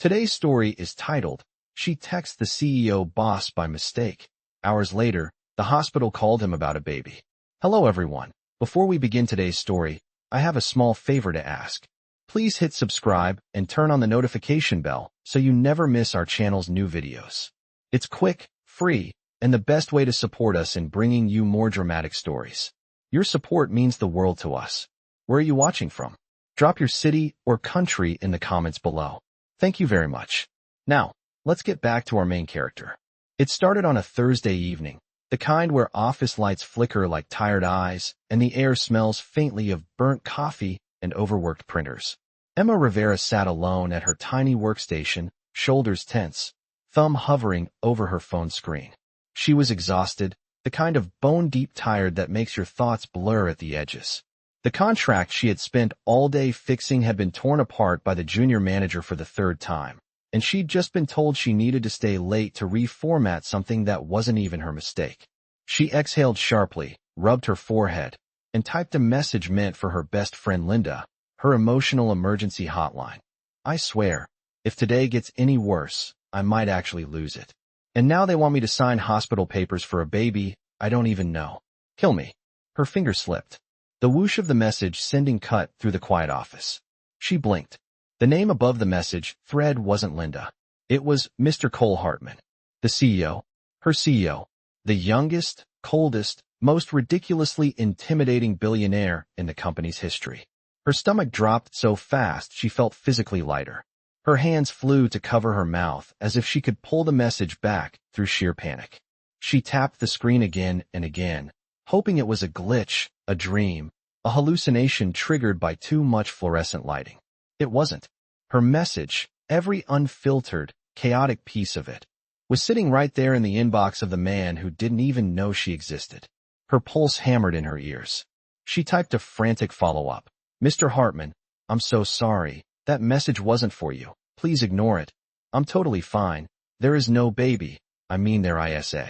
Today's story is titled, She Texts the CEO Boss by Mistake. Hours later, the hospital called him about a baby. Hello everyone. Before we begin today's story, I have a small favor to ask. Please hit subscribe and turn on the notification bell so you never miss our channel's new videos. It's quick, free, and the best way to support us in bringing you more dramatic stories. Your support means the world to us. Where are you watching from? Drop your city or country in the comments below. Thank you very much. Now, let's get back to our main character. It started on a Thursday evening, the kind where office lights flicker like tired eyes and the air smells faintly of burnt coffee and overworked printers. Emma Rivera sat alone at her tiny workstation, shoulders tense, thumb hovering over her phone screen. She was exhausted, the kind of bone-deep tired that makes your thoughts blur at the edges. The contract she had spent all day fixing had been torn apart by the junior manager for the third time, and she'd just been told she needed to stay late to reformat something that wasn't even her mistake. She exhaled sharply, rubbed her forehead, and typed a message meant for her best friend Linda, her emotional emergency hotline. I swear, if today gets any worse, I might actually lose it. And now they want me to sign hospital papers for a baby I don't even know. Kill me. Her finger slipped. The whoosh of the message sending cut through the quiet office. She blinked. The name above the message thread wasn't Linda. It was Mr. Cole Hartman, the CEO, her CEO, the youngest, coldest, most ridiculously intimidating billionaire in the company's history. Her stomach dropped so fast she felt physically lighter. Her hands flew to cover her mouth as if she could pull the message back through sheer panic. She tapped the screen again and again, hoping it was a glitch, a dream, a hallucination triggered by too much fluorescent lighting. It wasn't. Her message, every unfiltered, chaotic piece of it, was sitting right there in the inbox of the man who didn't even know she existed. Her pulse hammered in her ears. She typed a frantic follow-up. Mr. Hartman, I'm so sorry. That message wasn't for you. Please ignore it. I'm totally fine. There is no baby. I mean there ISA.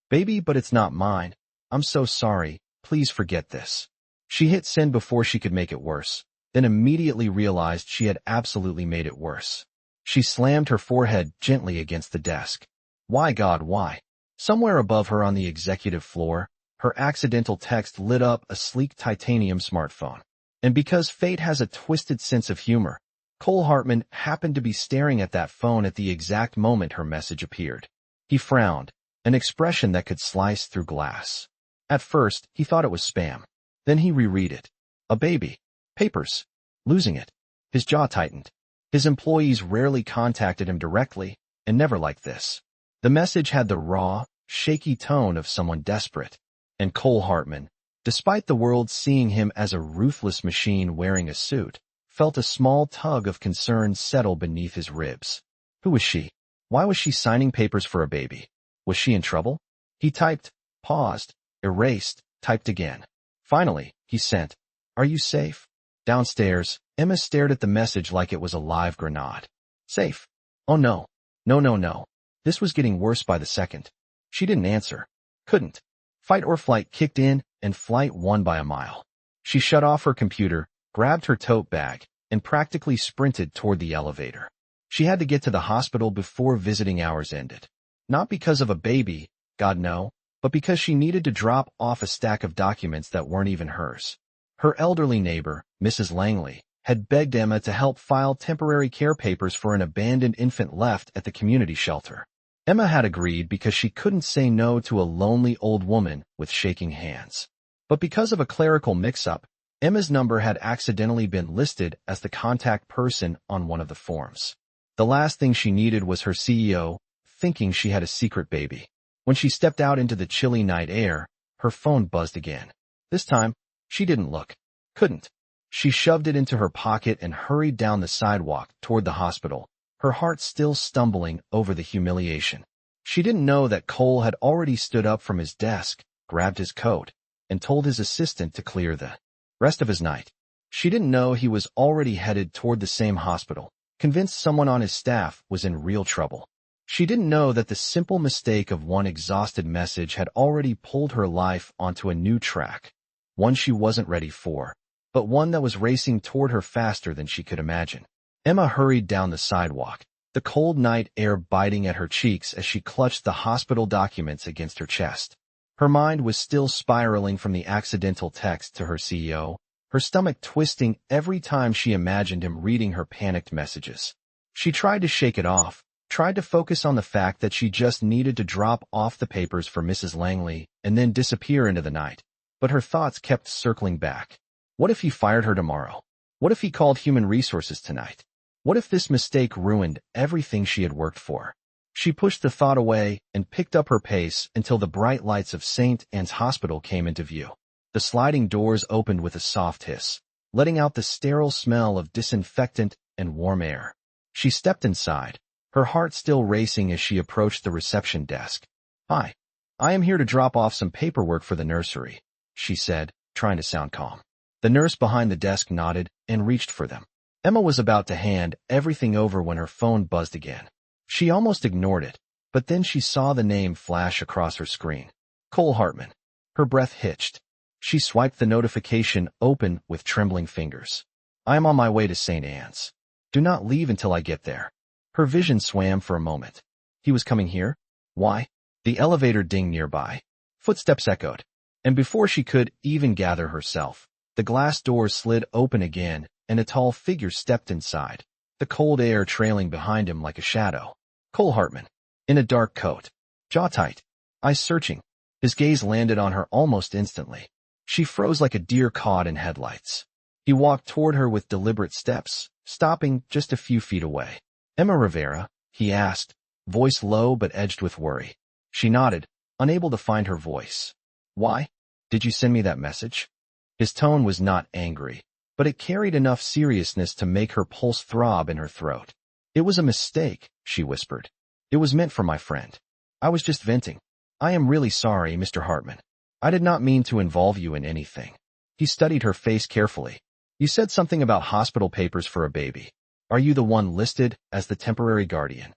Baby, but it's not mine. I'm so sorry. Please forget this. She hit send before she could make it worse, then immediately realized she had absolutely made it worse. She slammed her forehead gently against the desk. Why, God, why? Somewhere above her on the executive floor, her accidental text lit up a sleek titanium smartphone. And because fate has a twisted sense of humor, Cole Hartman happened to be staring at that phone at the exact moment her message appeared. He frowned, an expression that could slice through glass. At first, he thought it was spam. Then he reread it. A baby. Papers. Losing it. His jaw tightened. His employees rarely contacted him directly, and never like this. The message had the raw, shaky tone of someone desperate. And Cole Hartman, despite the world seeing him as a ruthless machine wearing a suit, felt a small tug of concern settle beneath his ribs. Who was she? Why was she signing papers for a baby? Was she in trouble? He typed, paused, erased, typed again. Finally, he sent, Are you safe? Downstairs, Emma stared at the message like it was a live grenade. Safe? Oh no. No. This was getting worse by the second. She didn't answer. Couldn't. Fight or flight kicked in, and flight won by a mile. She shut off her computer, grabbed her tote bag, and practically sprinted toward the elevator. She had to get to the hospital before visiting hours ended. Not because of a baby, God no, but because she needed to drop off a stack of documents that weren't even hers. Her elderly neighbor, Mrs. Langley, had begged Emma to help file temporary care papers for an abandoned infant left at the community shelter. Emma had agreed because she couldn't say no to a lonely old woman with shaking hands. But because of a clerical mix-up, Emma's number had accidentally been listed as the contact person on one of the forms. The last thing she needed was her CEO thinking she had a secret baby. When she stepped out into the chilly night air, her phone buzzed again. This time, she didn't look. Couldn't. She shoved it into her pocket and hurried down the sidewalk toward the hospital, her heart still stumbling over the humiliation. She didn't know that Cole had already stood up from his desk, grabbed his coat, and told his assistant to clear the rest of his night. She didn't know he was already headed toward the same hospital, convinced someone on his staff was in real trouble. She didn't know that the simple mistake of one exhausted message had already pulled her life onto a new track, one she wasn't ready for, but one that was racing toward her faster than she could imagine. Emma hurried down the sidewalk, the cold night air biting at her cheeks as she clutched the hospital documents against her chest. Her mind was still spiraling from the accidental text to her CEO, her stomach twisting every time she imagined him reading her panicked messages. She tried to shake it off, tried to focus on the fact that she just needed to drop off the papers for Mrs. Langley and then disappear into the night. But her thoughts kept circling back. What if he fired her tomorrow? What if he called human resources tonight? What if this mistake ruined everything she had worked for? She pushed the thought away and picked up her pace until the bright lights of St. Anne's Hospital came into view. The sliding doors opened with a soft hiss, letting out the sterile smell of disinfectant and warm air. She stepped inside, her heart still racing as she approached the reception desk. "Hi. I am here to drop off some paperwork for the nursery," she said, trying to sound calm. The nurse behind the desk nodded and reached for them. Emma was about to hand everything over when her phone buzzed again. She almost ignored it, but then she saw the name flash across her screen. Cole Hartman. Her breath hitched. She swiped the notification open with trembling fingers. "I am on my way to St. Anne's. Do not leave until I get there." Her vision swam for a moment. He was coming here? Why? The elevator dinged nearby. Footsteps echoed. And before she could even gather herself, the glass doors slid open again, and a tall figure stepped inside, the cold air trailing behind him like a shadow. Cole Hartman, in a dark coat, jaw tight, eyes searching. His gaze landed on her almost instantly. She froze like a deer caught in headlights. He walked toward her with deliberate steps, stopping just a few feet away. "Emma Rivera?" he asked, voice low but edged with worry. She nodded, unable to find her voice. "Why? Did you send me that message?" His tone was not angry, but it carried enough seriousness to make her pulse throb in her throat. "It was a mistake," she whispered. "It was meant for my friend. I was just venting. I am really sorry, Mr. Hartman. I did not mean to involve you in anything." He studied her face carefully. "You said something about hospital papers for a baby. Are you the one listed as the temporary guardian?"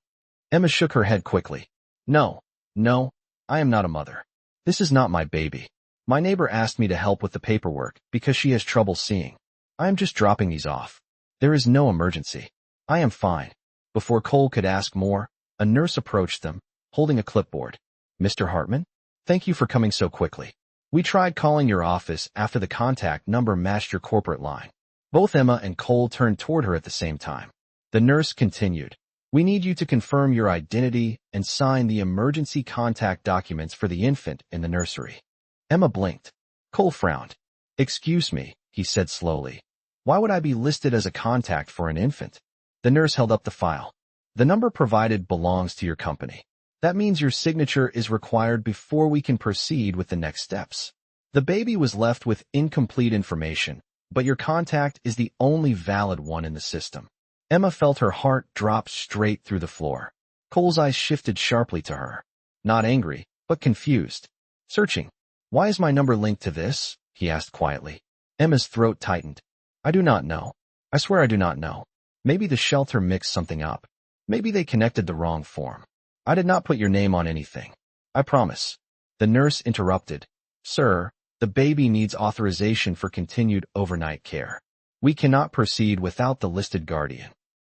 Emma shook her head quickly. No, I am not a mother. This is not my baby. My neighbor asked me to help with the paperwork because she has trouble seeing. I am just dropping these off. There is no emergency. I am fine." Before Cole could ask more, a nurse approached them, holding a clipboard. "Mr. Hartman? Thank you for coming so quickly. We tried calling your office after the contact number matched your corporate line." Both Emma and Cole turned toward her at the same time. The nurse continued. "We need you to confirm your identity and sign the emergency contact documents for the infant in the nursery." Emma blinked. Cole frowned. "Excuse me," he said slowly. "Why would I be listed as a contact for an infant?" The nurse held up the file. "The number provided belongs to your company. That means your signature is required before we can proceed with the next steps. The baby was left with incomplete information, but your contact is the only valid one in the system." Emma felt her heart drop straight through the floor. Cole's eyes shifted sharply to her. Not angry, but confused. "Searching. Why is my number linked to this?" he asked quietly. Emma's throat tightened. "I do not know. I swear I do not know. Maybe the shelter mixed something up. Maybe they connected the wrong form. I did not put your name on anything. I promise." The nurse interrupted. "Sir, the baby needs authorization for continued overnight care. We cannot proceed without the listed guardian."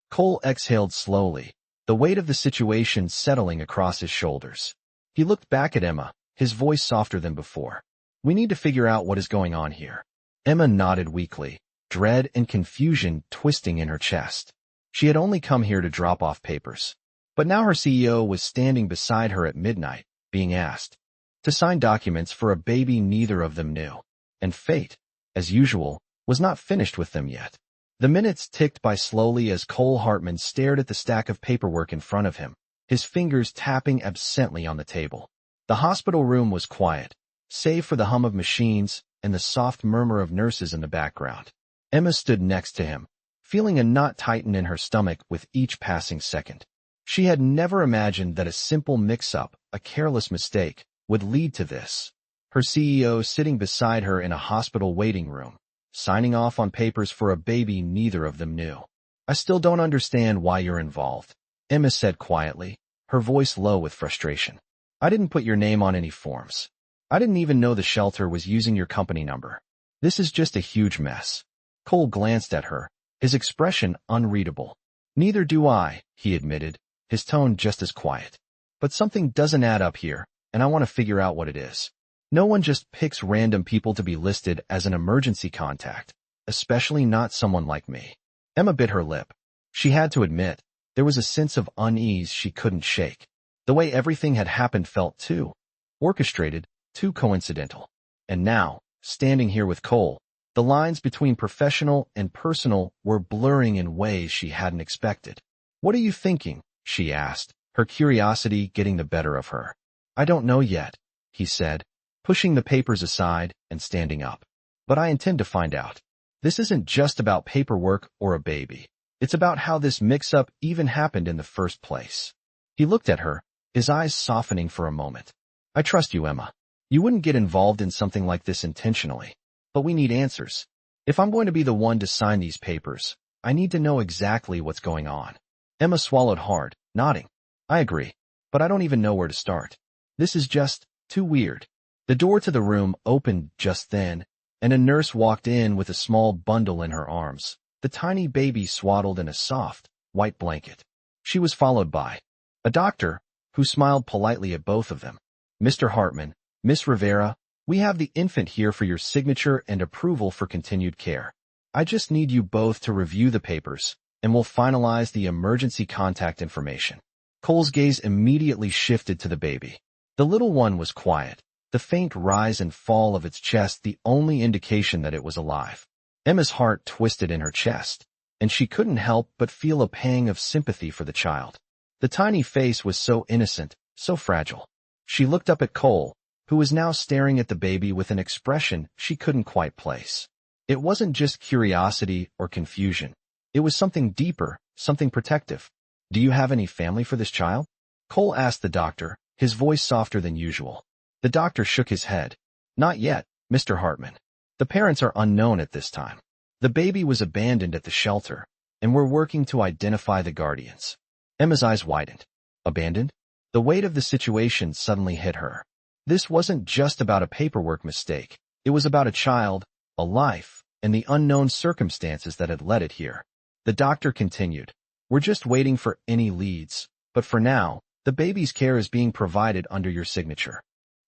Cole exhaled slowly, the weight of the situation settling across his shoulders. He looked back at Emma, his voice softer than before. "We need to figure out what is going on here." Emma nodded weakly, dread and confusion twisting in her chest. She had only come here to drop off papers. But now her CEO was standing beside her at midnight, being asked to sign documents for a baby neither of them knew. And fate, as usual, was not finished with them yet. The minutes ticked by slowly as Cole Hartman stared at the stack of paperwork in front of him, his fingers tapping absently on the table. The hospital room was quiet, save for the hum of machines and the soft murmur of nurses in the background. Emma stood next to him, feeling a knot tighten in her stomach with each passing second. She had never imagined that a simple mix-up, a careless mistake, would lead to this. Her CEO sitting beside her in a hospital waiting room, signing off on papers for a baby neither of them knew. "I still don't understand why you're involved," Emma said quietly, her voice low with frustration. "I didn't put your name on any forms. I didn't even know the shelter was using your company number. This is just a huge mess." Cole glanced at her, his expression unreadable. Neither do I, he admitted, his tone just as quiet. But something doesn't add up here, and I want to figure out what it is. No one just picks random people to be listed as an emergency contact, especially not someone like me. Emma bit her lip. She had to admit, there was a sense of unease she couldn't shake. The way everything had happened felt too orchestrated, too coincidental. And now, standing here with Cole, the lines between professional and personal were blurring in ways she hadn't expected. "What are you thinking?" she asked, her curiosity getting the better of her. "I don't know yet," he said, pushing the papers aside and standing up. "But I intend to find out. This isn't just about paperwork or a baby. It's about how this mix-up even happened in the first place." He looked at her, his eyes softening for a moment. "I trust you, Emma. You wouldn't get involved in something like this intentionally. But we need answers. If I'm going to be the one to sign these papers, I need to know exactly what's going on." Emma swallowed hard, nodding. "I agree, but I don't even know where to start. This is just too weird." The door to the room opened just then, and a nurse walked in with a small bundle in her arms, the tiny baby swaddled in a soft, white blanket. She was followed by a doctor, who smiled politely at both of them. "Mr. Hartman, Miss Rivera, we have the infant here for your signature and approval for continued care. I just need you both to review the papers, and we'll finalize the emergency contact information." Cole's gaze immediately shifted to the baby. The little one was quiet, the faint rise and fall of its chest the only indication that it was alive. Emma's heart twisted in her chest, and she couldn't help but feel a pang of sympathy for the child. The tiny face was so innocent, so fragile. She looked up at Cole, who was now staring at the baby with an expression she couldn't quite place. It wasn't just curiosity or confusion. It was something deeper, something protective. "Do you have any family for this child?" Cole asked the doctor, his voice softer than usual. The doctor shook his head. "Not yet, Mr. Hartman. The parents are unknown at this time. The baby was abandoned at the shelter, and we're working to identify the guardians." Emma's eyes widened. Abandoned? The weight of the situation suddenly hit her. This wasn't just about a paperwork mistake. It was about a child, a life, and the unknown circumstances that had led it here. The doctor continued, "We're just waiting for any leads, but for now, the baby's care is being provided under your signature."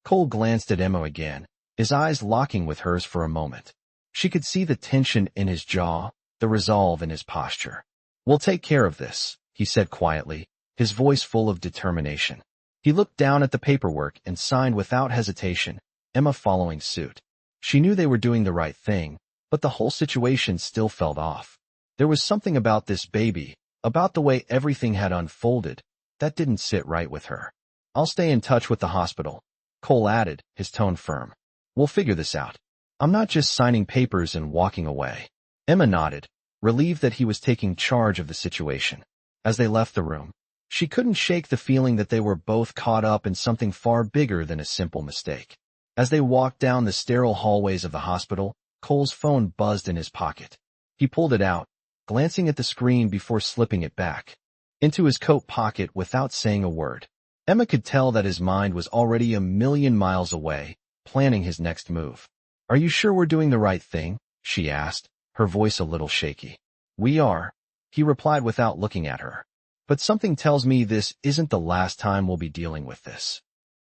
Cole glanced at Emma again, his eyes locking with hers for a moment. She could see the tension in his jaw, the resolve in his posture. "We'll take care of this," he said quietly, his voice full of determination. He looked down at the paperwork and signed without hesitation, Emma following suit. She knew they were doing the right thing, but the whole situation still felt off. There was something about this baby, about the way everything had unfolded, that didn't sit right with her. "I'll stay in touch with the hospital," Cole added, his tone firm. "We'll figure this out. I'm not just signing papers and walking away." Emma nodded, relieved that he was taking charge of the situation. As they left the room, she couldn't shake the feeling that they were both caught up in something far bigger than a simple mistake. As they walked down the sterile hallways of the hospital, Cole's phone buzzed in his pocket. He pulled it out, glancing at the screen before slipping it back into his coat pocket without saying a word. Emma could tell that his mind was already a million miles away, planning his next move. "Are you sure we're doing the right thing?" she asked, her voice a little shaky. "We are," he replied without looking at her. "But something tells me this isn't the last time we'll be dealing with this."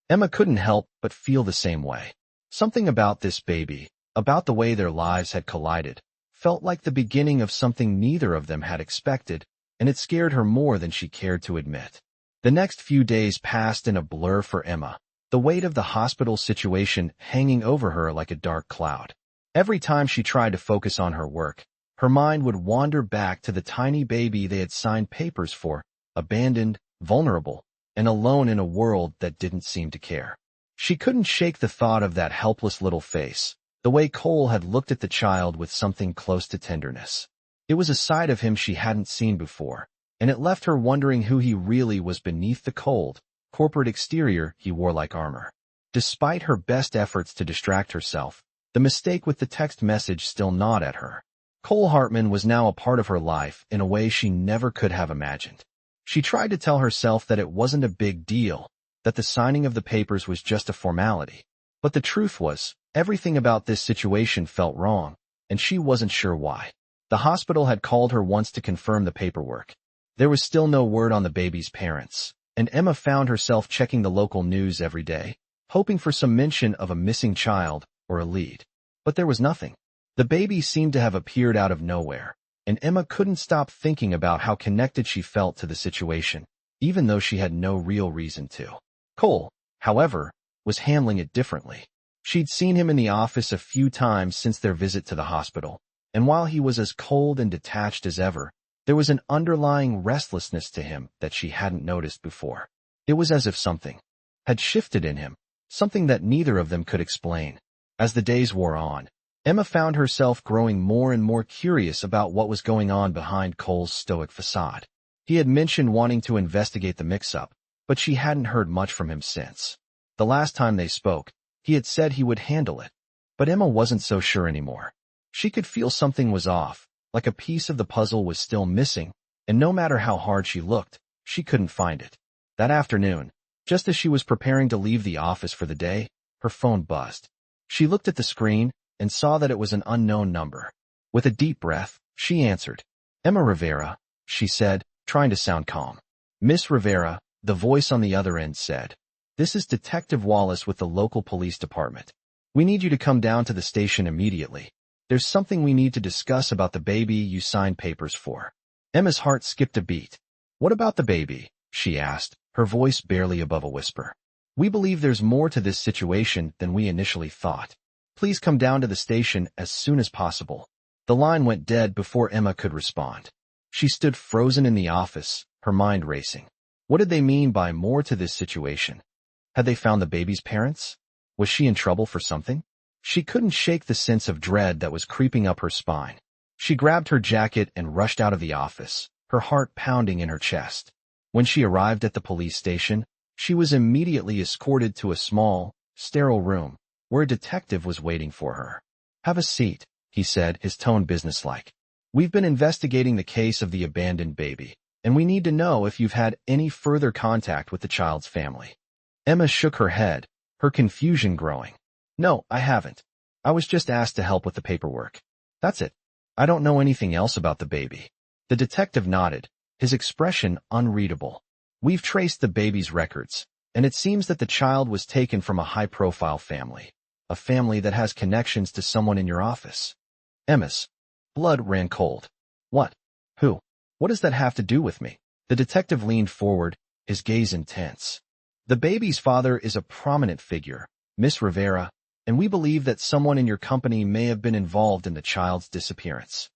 Emma couldn't help but feel the same way. Something about this baby, about the way their lives had collided, felt like the beginning of something neither of them had expected, and it scared her more than she cared to admit. The next few days passed in a blur for Emma, the weight of the hospital situation hanging over her like a dark cloud. Every time she tried to focus on her work, her mind would wander back to the tiny baby they had signed papers for, abandoned, vulnerable, and alone in a world that didn't seem to care. She couldn't shake the thought of that helpless little face, the way Cole had looked at the child with something close to tenderness. It was a side of him she hadn't seen before, and it left her wondering who he really was beneath the cold, corporate exterior he wore like armor. Despite her best efforts to distract herself, the mistake with the text message still gnawed at her. Cole Hartman was now a part of her life in a way she never could have imagined. She tried to tell herself that it wasn't a big deal, that the signing of the papers was just a formality. But the truth was, everything about this situation felt wrong, and she wasn't sure why. The hospital had called her once to confirm the paperwork. There was still no word on the baby's parents, and Emma found herself checking the local news every day, hoping for some mention of a missing child or a lead. But there was nothing. The baby seemed to have appeared out of nowhere, and Emma couldn't stop thinking about how connected she felt to the situation, even though she had no real reason to. Cole, however, was handling it differently. She'd seen him in the office a few times since their visit to the hospital, and while he was as cold and detached as ever, there was an underlying restlessness to him that she hadn't noticed before. It was as if something had shifted in him, something that neither of them could explain. As the days wore on, Emma found herself growing more and more curious about what was going on behind Cole's stoic facade. He had mentioned wanting to investigate the mix-up, but she hadn't heard much from him since. The last time they spoke, he had said he would handle it, but Emma wasn't so sure anymore. She could feel something was off, like a piece of the puzzle was still missing, and no matter how hard she looked, she couldn't find it. That afternoon, just as she was preparing to leave the office for the day, her phone buzzed. She looked at the screen and saw that it was an unknown number. With a deep breath, she answered. "Emma Rivera," she said, trying to sound calm. "Miss Rivera," the voice on the other end said. "This is Detective Wallace with the local police department. We need you to come down to the station immediately. There's something we need to discuss about the baby you signed papers for." Emma's heart skipped a beat. "What about the baby?" she asked, her voice barely above a whisper. "We believe there's more to this situation than we initially thought. Please come down to the station as soon as possible." The line went dead before Emma could respond. She stood frozen in the office, her mind racing. What did they mean by more to this situation? Had they found the baby's parents? Was she in trouble for something? She couldn't shake the sense of dread that was creeping up her spine. She grabbed her jacket and rushed out of the office, her heart pounding in her chest. When she arrived at the police station, she was immediately escorted to a small, sterile room, where a detective was waiting for her. "Have a seat," he said, his tone businesslike. "We've been investigating the case of the abandoned baby, and we need to know if you've had any further contact with the child's family." Emma shook her head, her confusion growing. "No, I haven't. I was just asked to help with the paperwork. That's it. I don't know anything else about the baby." The detective nodded, his expression unreadable. "We've traced the baby's records, and it seems that the child was taken from a high-profile family, a family that has connections to someone in your office." Emma's blood ran cold. "What? Who? What does that have to do with me?" The detective leaned forward, his gaze intense. "The baby's father is a prominent figure, Miss Rivera, and we believe that someone in your company may have been involved in the child's disappearance."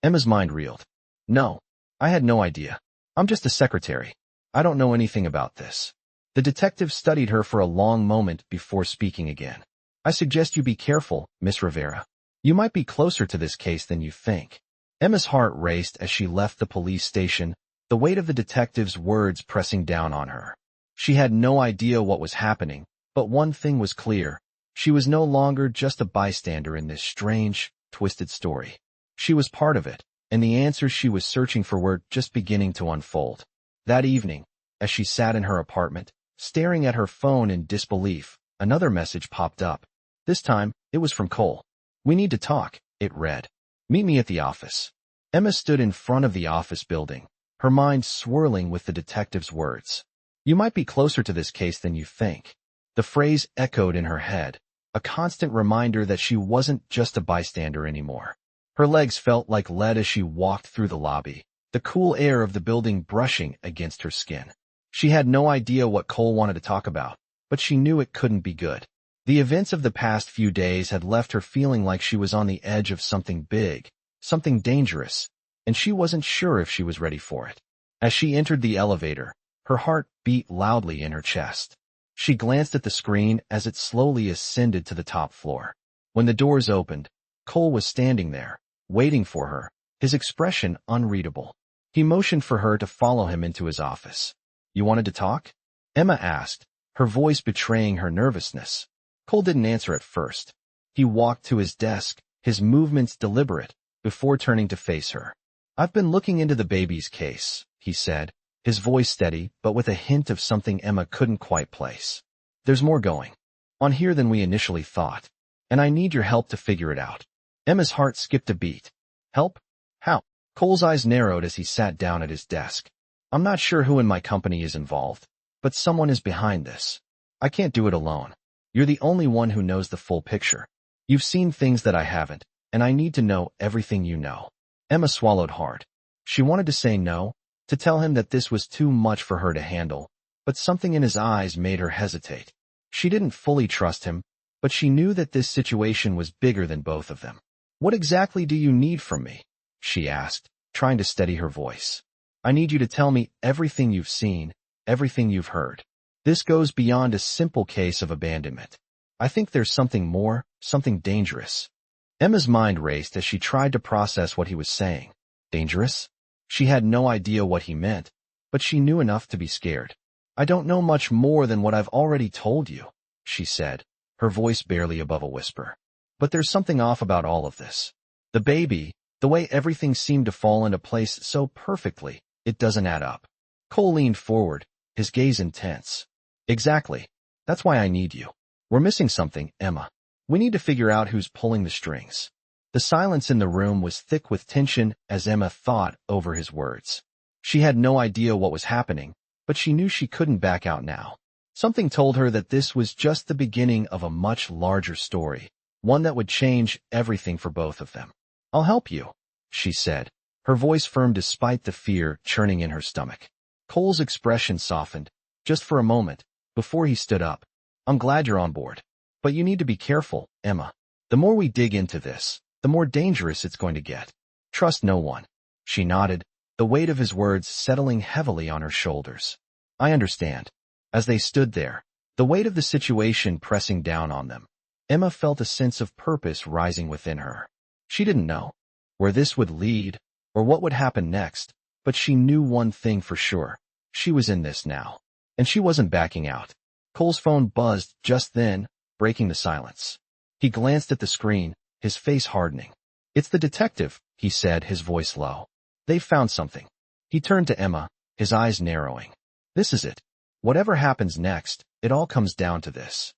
Emma's mind reeled. "No, I had no idea. I'm just a secretary. I don't know anything about this." The detective studied her for a long moment before speaking again. "I suggest you be careful, Miss Rivera. You might be closer to this case than you think." Emma's heart raced as she left the police station, the weight of the detective's words pressing down on her. She had no idea what was happening, but one thing was clear. She was no longer just a bystander in this strange, twisted story. She was part of it, and the answers she was searching for were just beginning to unfold. That evening, as she sat in her apartment, staring at her phone in disbelief, another message popped up. This time, it was from Cole. "We need to talk," it read. "Meet me at the office." Emma stood in front of the office building, her mind swirling with the detective's words. "You might be closer to this case than you think." The phrase echoed in her head, a constant reminder that she wasn't just a bystander anymore. Her legs felt like lead as she walked through the lobby, the cool air of the building brushing against her skin. She had no idea what Cole wanted to talk about, but she knew it couldn't be good. The events of the past few days had left her feeling like she was on the edge of something big, something dangerous, and she wasn't sure if she was ready for it. As she entered the elevator, her heart beat loudly in her chest. She glanced at the screen as it slowly ascended to the top floor. When the doors opened, Cole was standing there, waiting for her, his expression unreadable. He motioned for her to follow him into his office. "You wanted to talk?" Emma asked, her voice betraying her nervousness. Cole didn't answer at first. He walked to his desk, his movements deliberate, before turning to face her. "I've been looking into the baby's case," he said, his voice steady but with a hint of something Emma couldn't quite place. "There's more going on here than we initially thought, and I need your help to figure it out." Emma's heart skipped a beat. "Help? How?" Cole's eyes narrowed as he sat down at his desk. I'm not sure who in my company is involved, but someone is behind this. I can't do it alone. You're the only one who knows the full picture. You've seen things that I haven't, and I need to know everything you know. Emma swallowed hard. She wanted to say no, to tell him that this was too much for her to handle, but something in his eyes made her hesitate. She didn't fully trust him, but she knew that this situation was bigger than both of them. What exactly do you need from me? She asked, trying to steady her voice. I need you to tell me everything you've seen, everything you've heard. This goes beyond a simple case of abandonment. I think there's something more, something dangerous. Emma's mind raced as she tried to process what he was saying. Dangerous? She had no idea what he meant, but she knew enough to be scared. I don't know much more than what I've already told you, she said, her voice barely above a whisper. But there's something off about all of this. The baby, the way everything seemed to fall into place so perfectly, it doesn't add up. Cole leaned forward, his gaze intense. Exactly. That's why I need you. We're missing something, Emma. We need to figure out who's pulling the strings. The silence in the room was thick with tension as Emma thought over his words. She had no idea what was happening, but she knew she couldn't back out now. Something told her that this was just the beginning of a much larger story, one that would change everything for both of them. I'll help you, she said, her voice firm despite the fear churning in her stomach. Cole's expression softened, just for a moment, before he stood up. I'm glad you're on board. But you need to be careful, Emma. The more we dig into this, the more dangerous it's going to get. Trust no one. She nodded, the weight of his words settling heavily on her shoulders. I understand. As they stood there, the weight of the situation pressing down on them, Emma felt a sense of purpose rising within her. She didn't know where this would lead or what would happen next, but she knew one thing for sure. She was in this now, and she wasn't backing out. Cole's phone buzzed just then, breaking the silence. He glanced at the screen, his face hardening. It's the detective, he said, his voice low. They've found something. He turned to Emma, his eyes narrowing. This is it. Whatever happens next, it all comes down to this.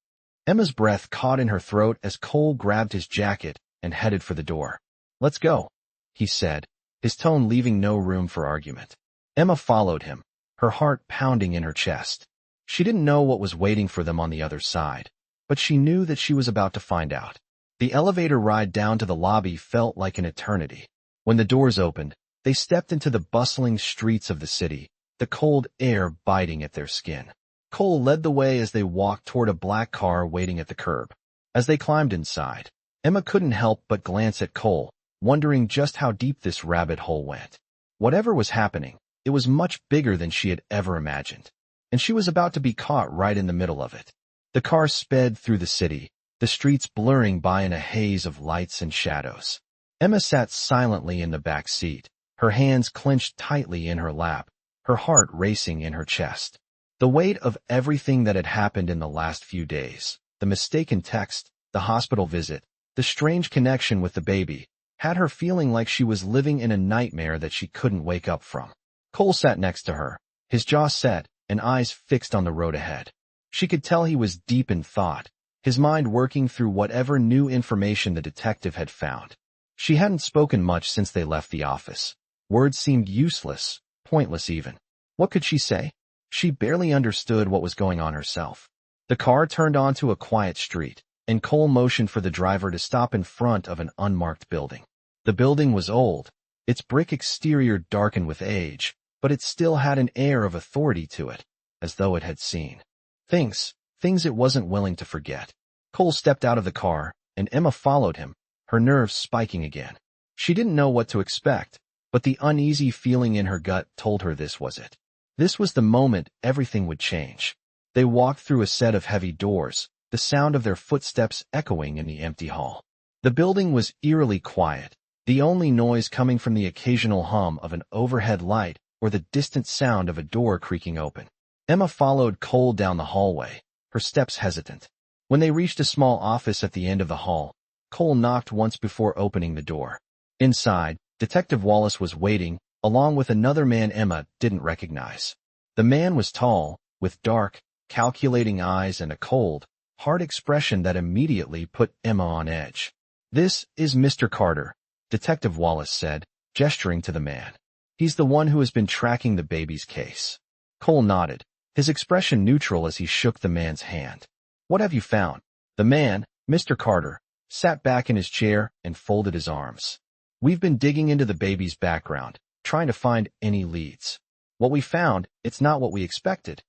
Emma's breath caught in her throat as Cole grabbed his jacket and headed for the door. Let's go, he said, his tone leaving no room for argument. Emma followed him, her heart pounding in her chest. She didn't know what was waiting for them on the other side, but she knew that she was about to find out. The elevator ride down to the lobby felt like an eternity. When the doors opened, they stepped into the bustling streets of the city, the cold air biting at their skin. Cole led the way as they walked toward a black car waiting at the curb. As they climbed inside, Emma couldn't help but glance at Cole, wondering just how deep this rabbit hole went. Whatever was happening, it was much bigger than she had ever imagined, and she was about to be caught right in the middle of it. The car sped through the city, the streets blurring by in a haze of lights and shadows. Emma sat silently in the back seat, her hands clenched tightly in her lap, her heart racing in her chest. The weight of everything that had happened in the last few days, the mistaken text, the hospital visit, the strange connection with the baby, had her feeling like she was living in a nightmare that she couldn't wake up from. Cole sat next to her, his jaw set and eyes fixed on the road ahead. She could tell he was deep in thought, his mind working through whatever new information the detective had found. She hadn't spoken much since they left the office. Words seemed useless, pointless even. What could she say? She barely understood what was going on herself. The car turned onto a quiet street, and Cole motioned for the driver to stop in front of an unmarked building. The building was old, its brick exterior darkened with age, but it still had an air of authority to it, as though it had seen things it wasn't willing to forget. Cole stepped out of the car, and Emma followed him, her nerves spiking again. She didn't know what to expect, but the uneasy feeling in her gut told her this was it. This was the moment everything would change. They walked through a set of heavy doors, the sound of their footsteps echoing in the empty hall. The building was eerily quiet, the only noise coming from the occasional hum of an overhead light or the distant sound of a door creaking open. Emma followed Cole down the hallway, her steps hesitant. When they reached a small office at the end of the hall, Cole knocked once before opening the door. Inside, Detective Wallace was waiting, along with another man Emma didn't recognize. The man was tall, with dark, calculating eyes and a cold, hard expression that immediately put Emma on edge. This is Mr. Carter, Detective Wallace said, gesturing to the man. He's the one who has been tracking the baby's case. Cole nodded, his expression neutral as he shook the man's hand. What have you found? The man, Mr. Carter, sat back in his chair and folded his arms. We've been digging into the baby's background, trying to find any leads. What we found, it's not what we expected.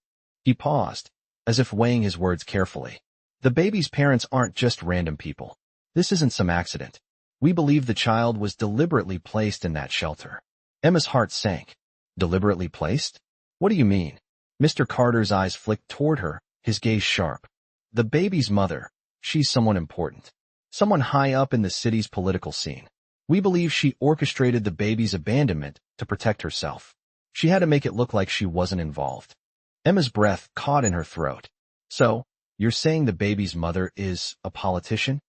He paused, as if weighing his words carefully. The baby's parents aren't just random people. This isn't some accident. We believe the child was deliberately placed in that shelter. Emma's heart sank. Deliberately placed? What do you mean? Mr. Carter's eyes flicked toward her, his gaze sharp. The baby's mother. She's someone important. Someone high up in the city's political scene. We believe she orchestrated the baby's abandonment to protect herself. She had to make it look like she wasn't involved. Emma's breath caught in her throat. So, you're saying the baby's mother is a politician?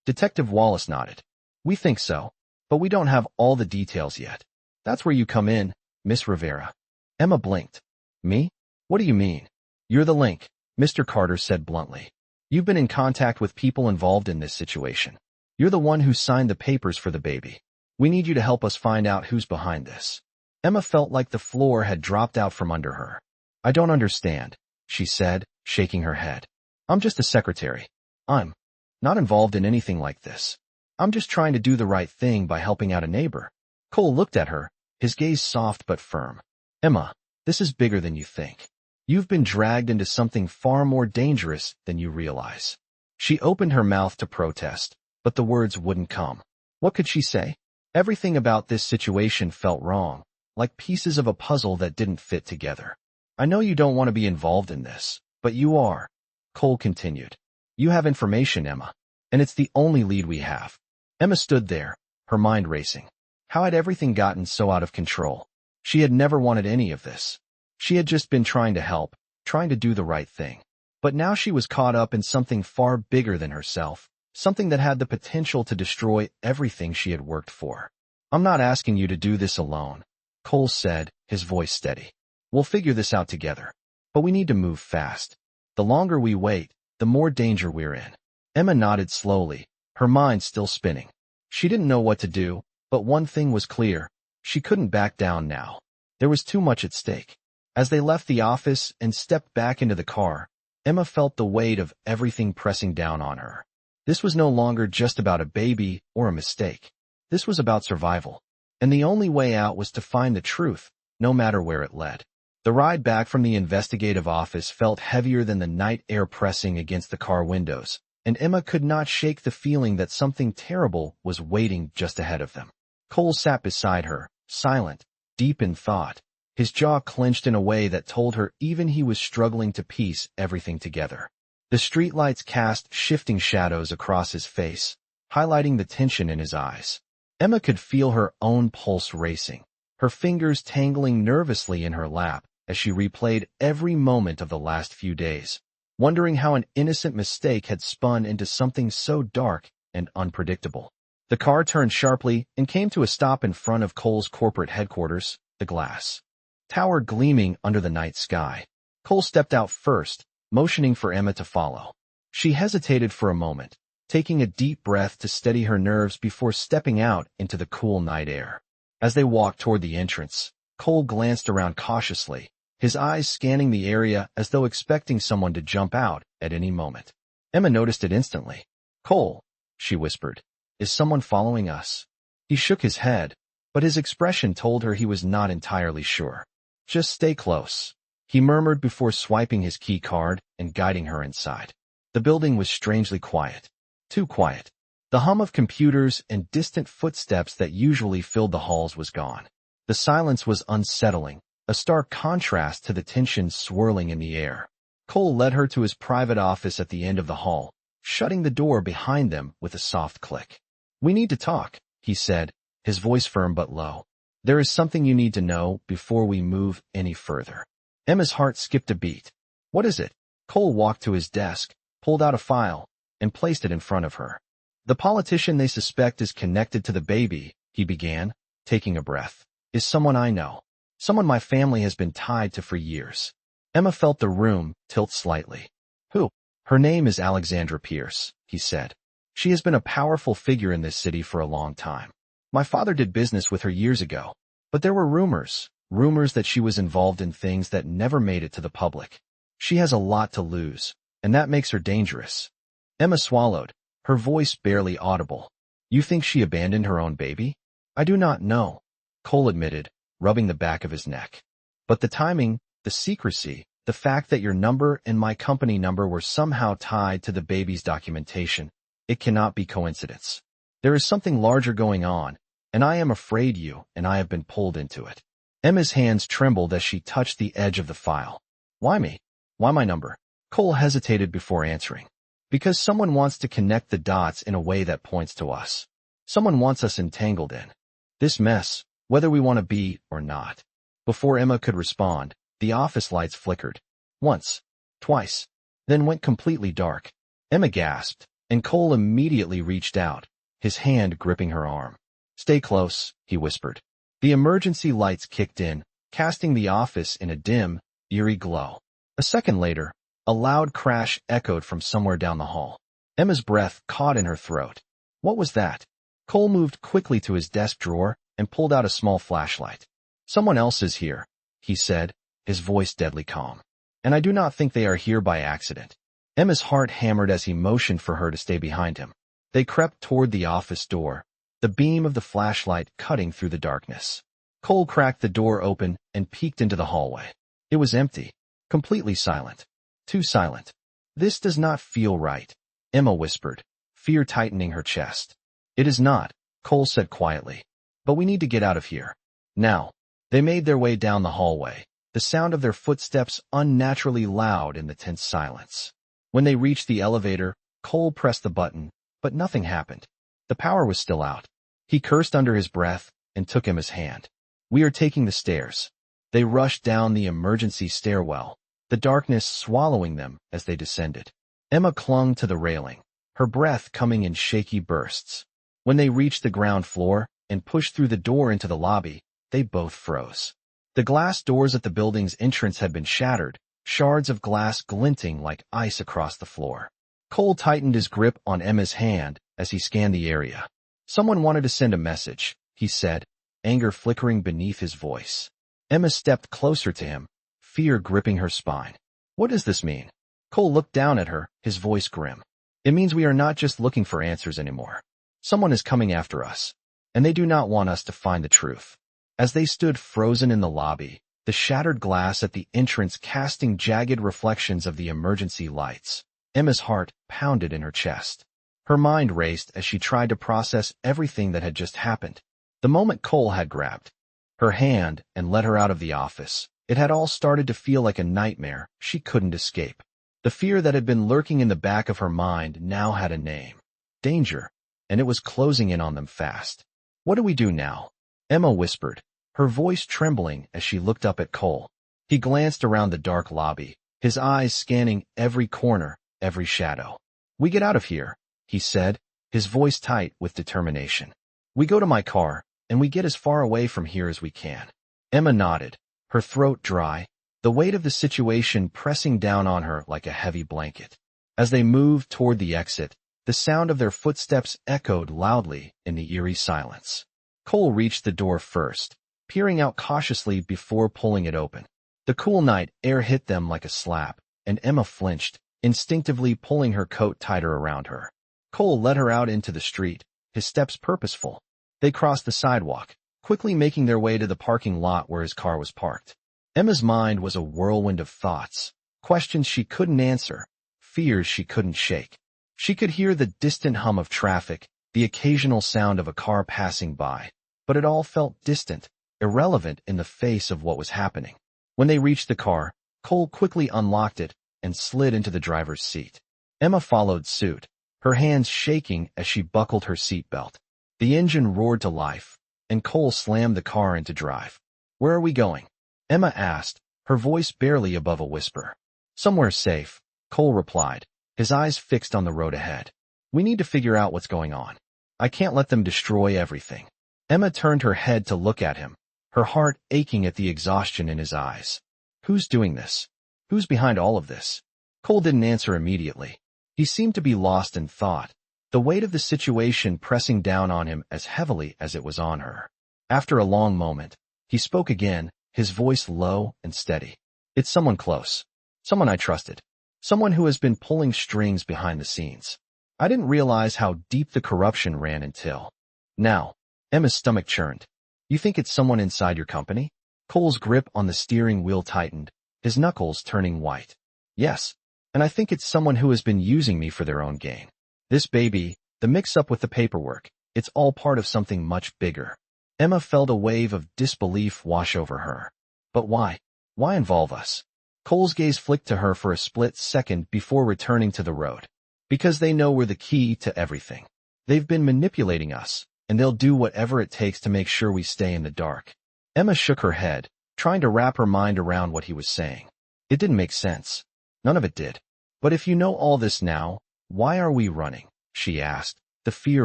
Detective Wallace nodded. We think so, but we don't have all the details yet. That's where you come in, Miss Rivera. Emma blinked. Me? What do you mean? You're the link, Mr. Carter said bluntly. You've been in contact with people involved in this situation. You're the one who signed the papers for the baby. We need you to help us find out who's behind this. Emma felt like the floor had dropped out from under her. I don't understand, she said, shaking her head. I'm just a secretary. I'm not involved in anything like this. I'm just trying to do the right thing by helping out a neighbor. Cole looked at her, his gaze soft but firm. Emma, this is bigger than you think. You've been dragged into something far more dangerous than you realize. She opened her mouth to protest, but the words wouldn't come. What could she say? Everything about this situation felt wrong, like pieces of a puzzle that didn't fit together. I know you don't want to be involved in this, but you are, Cole continued. You have information, Emma, and it's the only lead we have. Emma stood there, her mind racing. How had everything gotten so out of control? She had never wanted any of this. She had just been trying to help, trying to do the right thing. But now she was caught up in something far bigger than herself, something that had the potential to destroy everything she had worked for. I'm not asking you to do this alone, Cole said, his voice steady. We'll figure this out together. But we need to move fast. The longer we wait, the more danger we're in. Emma nodded slowly, her mind still spinning. She didn't know what to do, but one thing was clear. She couldn't back down now. There was too much at stake. As they left the office and stepped back into the car, Emma felt the weight of everything pressing down on her. This was no longer just about a baby or a mistake. This was about survival. And the only way out was to find the truth, no matter where it led. The ride back from the investigative office felt heavier than the night air pressing against the car windows, and Emma could not shake the feeling that something terrible was waiting just ahead of them. Cole sat beside her, silent, deep in thought, his jaw clenched in a way that told her even he was struggling to piece everything together. The streetlights cast shifting shadows across his face, highlighting the tension in his eyes. Emma could feel her own pulse racing, her fingers tangling nervously in her lap as she replayed every moment of the last few days, wondering how an innocent mistake had spun into something so dark and unpredictable. The car turned sharply and came to a stop in front of Cole's corporate headquarters, the glass tower gleaming under the night sky. Cole stepped out first, motioning for Emma to follow. She hesitated for a moment, taking a deep breath to steady her nerves before stepping out into the cool night air. As they walked toward the entrance, Cole glanced around cautiously, his eyes scanning the area as though expecting someone to jump out at any moment. Emma noticed it instantly. Cole, she whispered, is someone following us? He shook his head, but his expression told her he was not entirely sure. Just stay close, he murmured before swiping his key card and guiding her inside. The building was strangely quiet. Too quiet. The hum of computers and distant footsteps that usually filled the halls was gone. The silence was unsettling, a stark contrast to the tension swirling in the air. Cole led her to his private office at the end of the hall, shutting the door behind them with a soft click. We need to talk, he said, his voice firm but low. There is something you need to know before we move any further. Emma's heart skipped a beat. What is it? Cole walked to his desk, pulled out a file, and placed it in front of her. The politician they suspect is connected to the baby, he began, taking a breath, is someone I know. Someone my family has been tied to for years. Emma felt the room tilt slightly. Who? Her name is Alexandra Pierce, he said. She has been a powerful figure in this city for a long time. My father did business with her years ago. But there were rumors that she was involved in things that never made it to the public. She has a lot to lose, and that makes her dangerous. Emma swallowed, her voice barely audible. You think she abandoned her own baby? I do not know, Cole admitted, rubbing the back of his neck. But the timing, the secrecy, the fact that your number and my company number were somehow tied to the baby's documentation, it cannot be coincidence. There is something larger going on, and I am afraid you and I have been pulled into it. Emma's hands trembled as she touched the edge of the file. Why me? Why my number? Cole hesitated before answering. Because someone wants to connect the dots in a way that points to us. Someone wants us entangled in this mess, whether we want to be or not. Before Emma could respond, the office lights flickered. Once, twice, then went completely dark. Emma gasped, and Cole immediately reached out, his hand gripping her arm. Stay close, he whispered. The emergency lights kicked in, casting the office in a dim, eerie glow. A second later, a loud crash echoed from somewhere down the hall. Emma's breath caught in her throat. What was that? Cole moved quickly to his desk drawer and pulled out a small flashlight. Someone else is here, he said, his voice deadly calm. And I do not think they are here by accident. Emma's heart hammered as he motioned for her to stay behind him. They crept toward the office door, the beam of the flashlight cutting through the darkness. Cole cracked the door open and peeked into the hallway. It was empty, completely silent. Too silent. This does not feel right, Emma whispered, fear tightening her chest. It is not, Cole said quietly. But we need to get out of here. Now. They made their way down the hallway, the sound of their footsteps unnaturally loud in the tense silence. When they reached the elevator, Cole pressed the button, but nothing happened. The power was still out. He cursed under his breath and took Emma's hand. We are taking the stairs. They rushed down the emergency stairwell, the darkness swallowing them as they descended. Emma clung to the railing, her breath coming in shaky bursts. When they reached the ground floor and pushed through the door into the lobby, they both froze. The glass doors at the building's entrance had been shattered, shards of glass glinting like ice across the floor. Cole tightened his grip on Emma's hand as he scanned the area. Someone wanted to send a message, he said, anger flickering beneath his voice. Emma stepped closer to him, fear gripping her spine. What does this mean? Cole looked down at her, his voice grim. It means we are not just looking for answers anymore. Someone is coming after us, and they do not want us to find the truth. As they stood frozen in the lobby, the shattered glass at the entrance casting jagged reflections of the emergency lights, Emma's heart pounded in her chest. Her mind raced as she tried to process everything that had just happened. The moment Cole had grabbed her hand and led her out of the office, it had all started to feel like a nightmare she couldn't escape. The fear that had been lurking in the back of her mind now had a name. Danger. And it was closing in on them fast. What do we do now? Emma whispered, her voice trembling as she looked up at Cole. He glanced around the dark lobby, his eyes scanning every corner, every shadow. We get out of here, he said, his voice tight with determination. We go to my car, and we get as far away from here as we can. Emma nodded, her throat dry, the weight of the situation pressing down on her like a heavy blanket. As they moved toward the exit, the sound of their footsteps echoed loudly in the eerie silence. Cole reached the door first, peering out cautiously before pulling it open. The cool night air hit them like a slap, and Emma flinched, instinctively pulling her coat tighter around her. Cole led her out into the street, his steps purposeful. They crossed the sidewalk, quickly making their way to the parking lot where his car was parked. Emma's mind was a whirlwind of thoughts, questions she couldn't answer, fears she couldn't shake. She could hear the distant hum of traffic, the occasional sound of a car passing by, but it all felt distant, irrelevant in the face of what was happening. When they reached the car, Cole quickly unlocked it and slid into the driver's seat. Emma followed suit, her hands shaking as she buckled her seatbelt. The engine roared to life, and Cole slammed the car into drive. Where are we going? Emma asked, her voice barely above a whisper. Somewhere safe, Cole replied, his eyes fixed on the road ahead. We need to figure out what's going on. I can't let them destroy everything. Emma turned her head to look at him, her heart aching at the exhaustion in his eyes. Who's doing this? Who's behind all of this? Cole didn't answer immediately. He seemed to be lost in thought, the weight of the situation pressing down on him as heavily as it was on her. After a long moment, He spoke again, his voice low and steady. It's someone close. Someone I trusted. Someone who has been pulling strings behind the scenes. I didn't realize how deep the corruption ran until now. Emma's stomach churned. You think it's someone inside your company? Cole's grip on the steering wheel tightened, his knuckles turning white. Yes, and I think it's someone who has been using me for their own gain. This baby, the mix-up with the paperwork, it's all part of something much bigger. Emma felt a wave of disbelief wash over her. But why? Why involve us? Cole's gaze flicked to her for a split second before returning to the road. Because they know we're the key to everything. They've been manipulating us, and they'll do whatever it takes to make sure we stay in the dark. Emma shook her head, trying to wrap her mind around what he was saying. It didn't make sense. None of it did. But if you know all this now, why are we running? She asked, the fear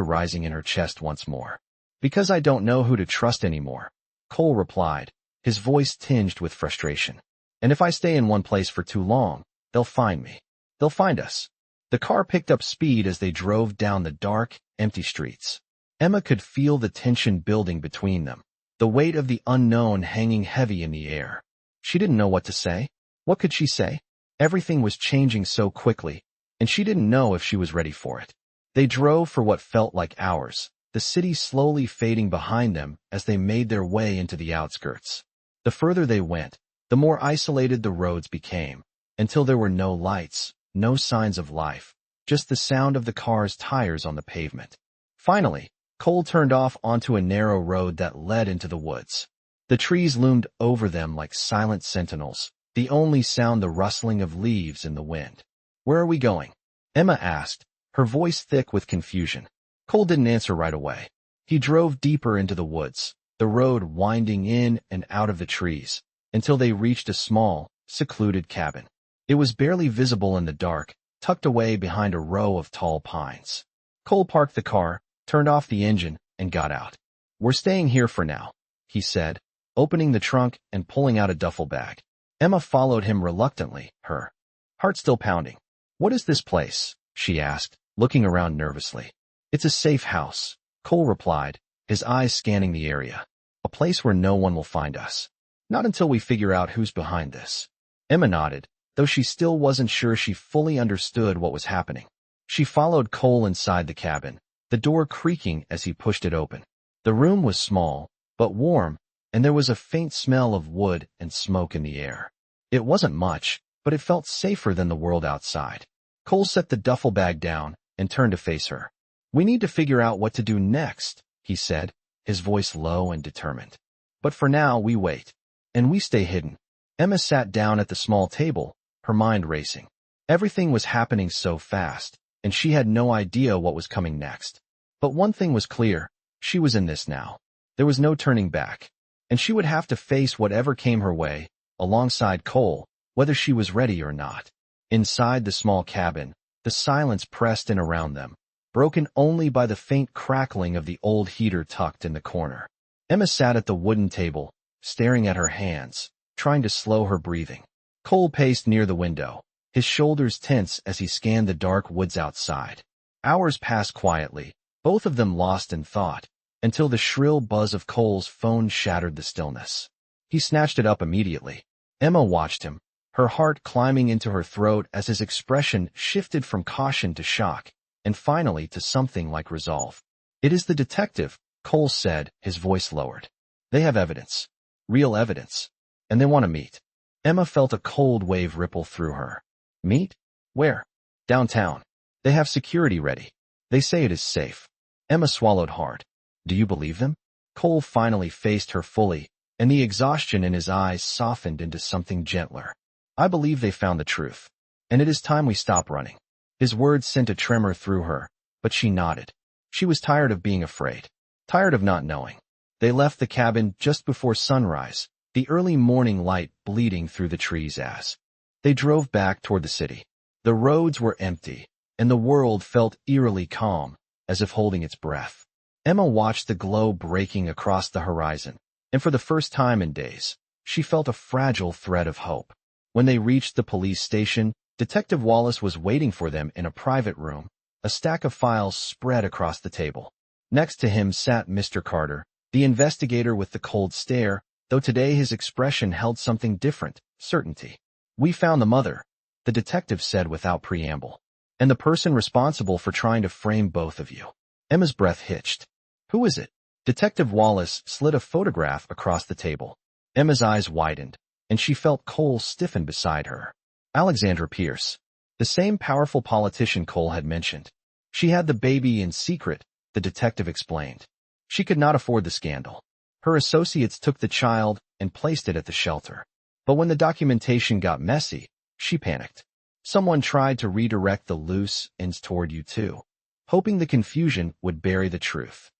rising in her chest once more. Because I don't know who to trust anymore, Cole replied, his voice tinged with frustration. And if I stay in one place for too long, they'll find me. They'll find us. The car picked up speed as they drove down the dark, empty streets. Emma could feel the tension building between them, the weight of the unknown hanging heavy in the air. She didn't know what to say. What could she say? Everything was changing so quickly, and she didn't know if she was ready for it. They drove for what felt like hours, the city slowly fading behind them as they made their way into the outskirts. The further they went, the more isolated the roads became, until there were no lights, no signs of life, just the sound of the car's tires on the pavement. Finally, Cole turned off onto a narrow road that led into the woods. The trees loomed over them like silent sentinels, the only sound the rustling of leaves in the wind. Where are we going? Emma asked, her voice thick with confusion. Cole didn't answer right away. He drove deeper into the woods, the road winding in and out of the trees, until they reached a small, secluded cabin. It was barely visible in the dark, tucked away behind a row of tall pines. Cole parked the car, turned off the engine, and got out. We're staying here for now, he said, opening the trunk and pulling out a duffel bag. Emma followed him reluctantly, her heart still pounding. What is this place? She asked, looking around nervously. It's a safe house, Cole replied, his eyes scanning the area. A place where no one will find us. Not until we figure out who's behind this. Emma nodded, though she still wasn't sure she fully understood what was happening. She followed Cole inside the cabin, the door creaking as he pushed it open. The room was small, but warm, and there was a faint smell of wood and smoke in the air. It wasn't much, but it felt safer than the world outside. Cole set the duffel bag down and turned to face her. We need to figure out what to do next, he said, his voice low and determined. But for now, we wait. And we stay hidden. Emma sat down at the small table, her mind racing. Everything was happening so fast, and she had no idea what was coming next. But one thing was clear, she was in this now. There was no turning back, and she would have to face whatever came her way, alongside Cole, whether she was ready or not. Inside the small cabin, the silence pressed in around them, broken only by the faint crackling of the old heater tucked in the corner. Emma sat at the wooden table, staring at her hands, trying to slow her breathing. Cole paced near the window, his shoulders tense as he scanned the dark woods outside. Hours passed quietly, both of them lost in thought, until the shrill buzz of Cole's phone shattered the stillness. He snatched it up immediately. Emma watched him, her heart climbing into her throat as his expression shifted from caution to shock, and finally to something like resolve. It is the detective, Cole said, his voice lowered. They have evidence. Real evidence. And they want to meet. Emma felt a cold wave ripple through her. Meet? Where? Downtown. They have security ready. They say it is safe. Emma swallowed hard. Do you believe them? Cole finally faced her fully, and the exhaustion in his eyes softened into something gentler. I believe they found the truth. And it is time we stop running. His words sent a tremor through her, but she nodded. She was tired of being afraid. Tired of not knowing. They left the cabin just before sunrise, the early morning light bleeding through the trees as they drove back toward the city. The roads were empty, and the world felt eerily calm, as if holding its breath. Emma watched the glow breaking across the horizon, and for the first time in days, she felt a fragile thread of hope. When they reached the police station, Detective Wallace was waiting for them in a private room, a stack of files spread across the table. Next to him sat Mr. Carter, the investigator with the cold stare, though today his expression held something different, certainty. "We found the mother," the detective said without preamble. "And the person responsible for trying to frame both of you." Emma's breath hitched. "Who is it?" Detective Wallace slid a photograph across the table. Emma's eyes widened, and she felt Cole stiffen beside her. Alexandra Pierce. The same powerful politician Cole had mentioned. She had the baby in secret, the detective explained. She could not afford the scandal. Her associates took the child and placed it at the shelter. But when the documentation got messy, she panicked. "Someone tried to redirect the loose ends toward you too, hoping the confusion would bury the truth."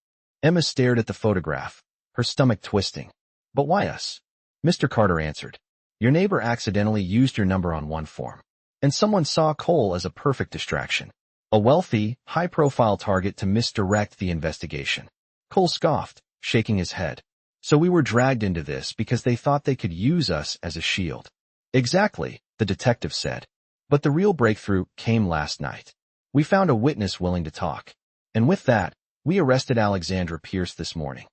Emma stared at the photograph, her stomach twisting. "But why us?" Mr. Carter answered. "Your neighbor accidentally used your number on one form, and someone saw Cole as a perfect distraction. A wealthy, high-profile target to misdirect the investigation." Cole scoffed, shaking his head. "So we were dragged into this because they thought they could use us as a shield." "Exactly," the detective said. "But the real breakthrough came last night. We found a witness willing to talk. And with that, we arrested Alexandra Pierce this morning."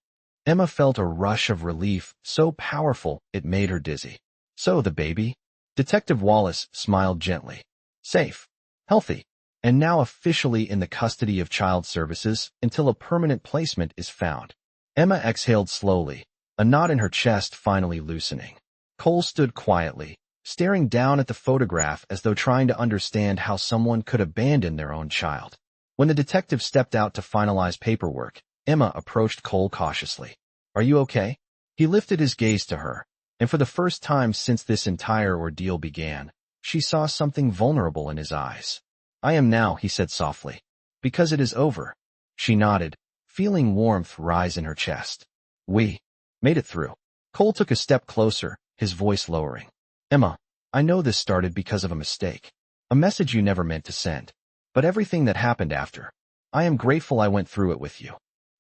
Emma felt a rush of relief so powerful it made her dizzy. "So the baby?" Detective Wallace smiled gently. "Safe, healthy, and now officially in the custody of Child Services until a permanent placement is found." Emma exhaled slowly, a knot in her chest finally loosening. Cole stood quietly, staring down at the photograph as though trying to understand how someone could abandon their own child. When the detective stepped out to finalize paperwork, Emma approached Cole cautiously. "Are you okay?" He lifted his gaze to her, and for the first time since this entire ordeal began, she saw something vulnerable in his eyes. "I am now," he said softly. "Because it is over." She nodded, feeling warmth rise in her chest. "We made it through." Cole took a step closer, his voice lowering. "Emma, I know this started because of a mistake. A message you never meant to send. But everything that happened after, I am grateful I went through it with you."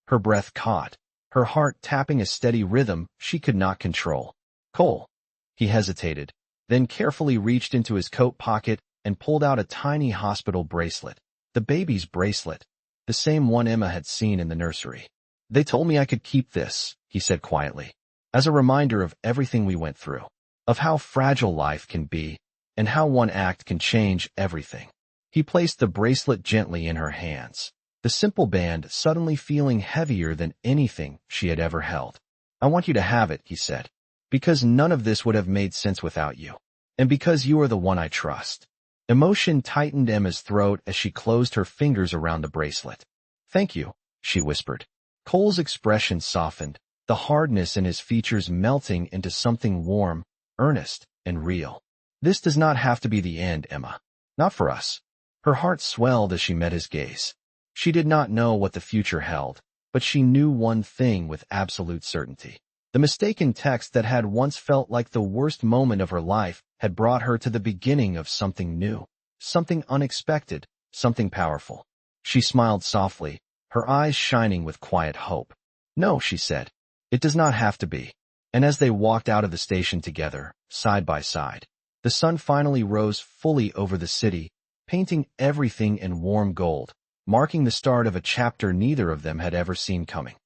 Her breath caught, her heart tapping a steady rhythm she could not control. "Cole." He hesitated, then carefully reached into his coat pocket and pulled out a tiny hospital bracelet. The baby's bracelet, the same one Emma had seen in the nursery. "They told me I could keep this," he said quietly, "as a reminder of everything we went through, of how fragile life can be, and how one act can change everything." He placed the bracelet gently in her hands, the simple band suddenly feeling heavier than anything she had ever held. "I want you to have it," he said, "because none of this would have made sense without you, and because you are the one I trust." Emotion tightened Emma's throat as she closed her fingers around the bracelet. "Thank you," she whispered. Cole's expression softened, the hardness in his features melting into something warm, earnest, and real. "This does not have to be the end, Emma. Not for us." Her heart swelled as she met his gaze. She did not know what the future held, but she knew one thing with absolute certainty. The mistaken text that had once felt like the worst moment of her life had brought her to the beginning of something new, something unexpected, something powerful. She smiled softly, her eyes shining with quiet hope. "No," she said, "it does not have to be." And as they walked out of the station together, side by side, the sun finally rose fully over the city, painting everything in warm gold, marking the start of a chapter neither of them had ever seen coming.